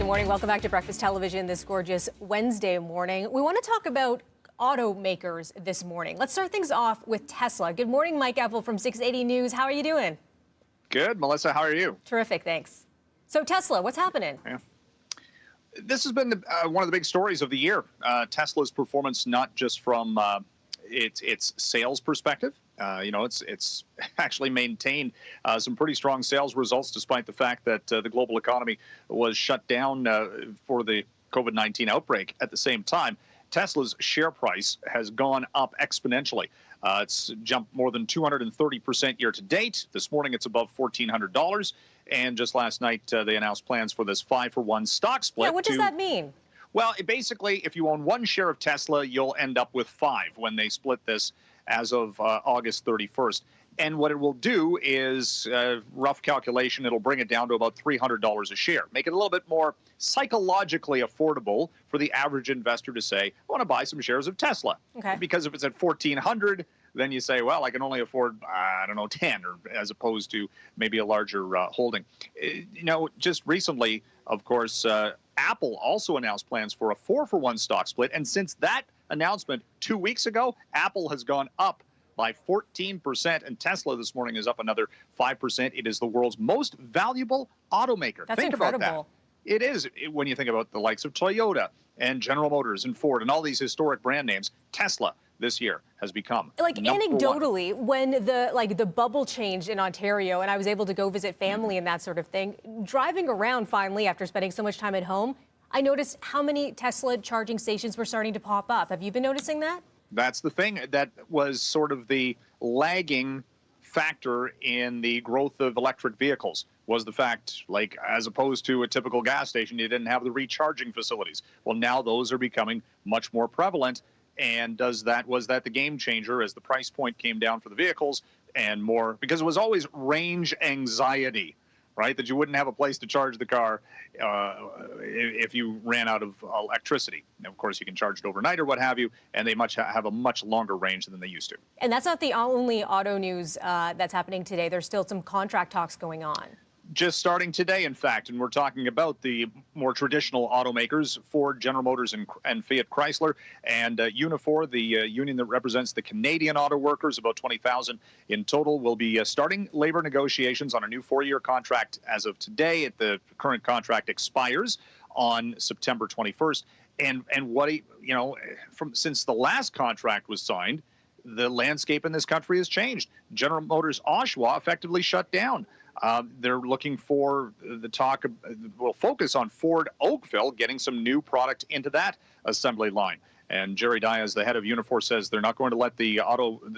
morning. Welcome back to Breakfast Television this gorgeous Wednesday morning. We want to talk about automakers this morning. Let's start things off with Tesla. Good morning, Mike Eppel from 680 News. How are you doing? Good. Melissa, how are you? Terrific, thanks. So Tesla, what's happening? Yeah. This has been one of the big stories of the year. Tesla's performance, not just from its sales perspective. It's actually maintained some pretty strong sales results despite the fact that the global economy was shut down for the COVID-19 outbreak. At the same time, Tesla's share price has gone up exponentially. It's jumped more than 230% year to date. This morning, it's above $1,400. And just last night, they announced plans for this 5-for-1 stock split. Yeah, what does that mean? Well, basically, if you own one share of Tesla, you'll end up with 5 when they split this as of August 31st. And what it will do is, rough calculation, it'll bring it down to about $300 a share, make it a little bit more psychologically affordable for the average investor to say, I want to buy some shares of Tesla. Okay. Because if it's at $1,400, then you say, well, I can only afford, 10, or as opposed to maybe a larger holding. Just recently, of course, Apple also announced plans for a 4-for-1 stock split. And since that announcement 2 weeks ago, Apple has gone up by 14%, and Tesla this morning is up another 5%. It is the world's most valuable automaker. That's think incredible. About that. It is. When you think about the likes of Toyota and General Motors and Ford and all these historic brand names, Tesla this year has become anecdotally, when the bubble changed in Ontario and I was able to go visit family and that sort of thing, driving around finally after spending so much time at home, I noticed how many Tesla charging stations were starting to pop up. Have you been noticing that? That's the thing. That was sort of the lagging factor in the growth of electric vehicles, was the fact, as opposed to a typical gas station, you didn't have the recharging facilities. Well, now those are becoming much more prevalent. And was that the game changer as the price point came down for the vehicles and more? Because it was always range anxiety, right? That you wouldn't have a place to charge the car if you ran out of electricity. Now, of course, you can charge it overnight or what have you, and they have a much longer range than they used to. And that's not the only auto news that's happening today. There's still some contract talks going on. Just starting today, in fact, and we're talking about the more traditional automakers, Ford, General Motors, and Fiat Chrysler, and Unifor, the union that represents the Canadian auto workers, about 20,000 in total, will be starting labor negotiations on a new 4-year contract as of today. The current contract expires on September 21st. And what, since the last contract was signed, the landscape in this country has changed. General Motors Oshawa effectively shut down. They're looking for will focus on Ford Oakville, getting some new product into that assembly line. And Jerry Dias, the head of Unifor, says they're not going to let the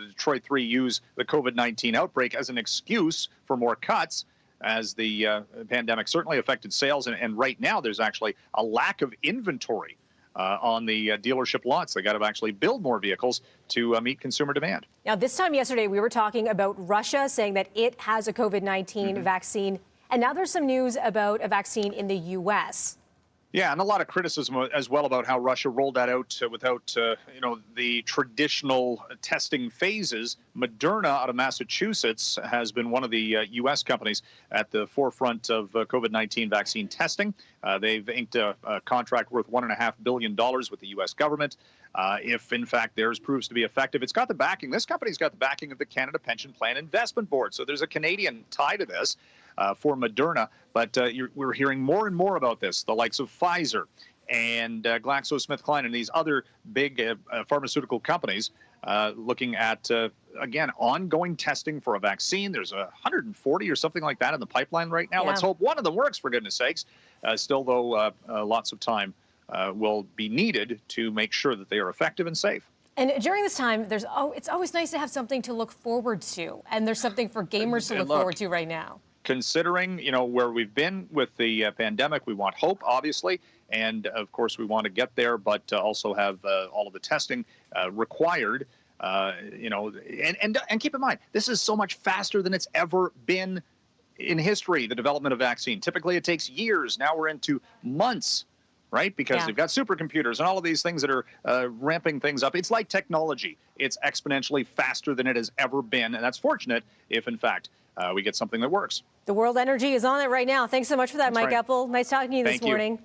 Detroit Thre use the COVID-19 outbreak as an excuse for more cuts, as the pandemic certainly affected sales. And right now, there's actually a lack of inventory on the dealership lots. They got to actually build more vehicles to meet consumer demand. Now, this time yesterday, we were talking about Russia saying that it has a COVID-19 vaccine. And now there's some news about a vaccine in the U.S. Yeah, and a lot of criticism as well about how Russia rolled that out without, the traditional testing phases. Moderna out of Massachusetts has been one of the U.S. companies at the forefront of COVID-19 vaccine testing. They've inked a contract worth $1.5 billion with the U.S. government. If, in fact, theirs proves to be effective, it's got the backing. This company's got the backing of the Canada Pension Plan Investment Board. So there's a Canadian tie to this. For Moderna, but we're hearing more and more about this, the likes of Pfizer and GlaxoSmithKline and these other big pharmaceutical companies looking at, again, ongoing testing for a vaccine. There's 140 or something like that in the pipeline right now. Yeah. Let's hope one of them works, for goodness sakes. Still, though, lots of time will be needed to make sure that they are effective and safe. And during this time, it's always nice to have something to look forward to, and there's something for gamers to look forward to right now. Considering, where we've been with the pandemic, we want hope, obviously, and of course we want to get there, but also have all of the testing required. And keep in mind, this is so much faster than it's ever been in history. The development of vaccine, typically it takes years. Now we're into months, right? Because they've got supercomputers and all of these things that are ramping things up. It's like technology. It's exponentially faster than it has ever been, and that's fortunate if, in fact, we get something that works. The world energy is on it right now. Thanks so much for that, Mike Eppel. Nice talking to you this morning.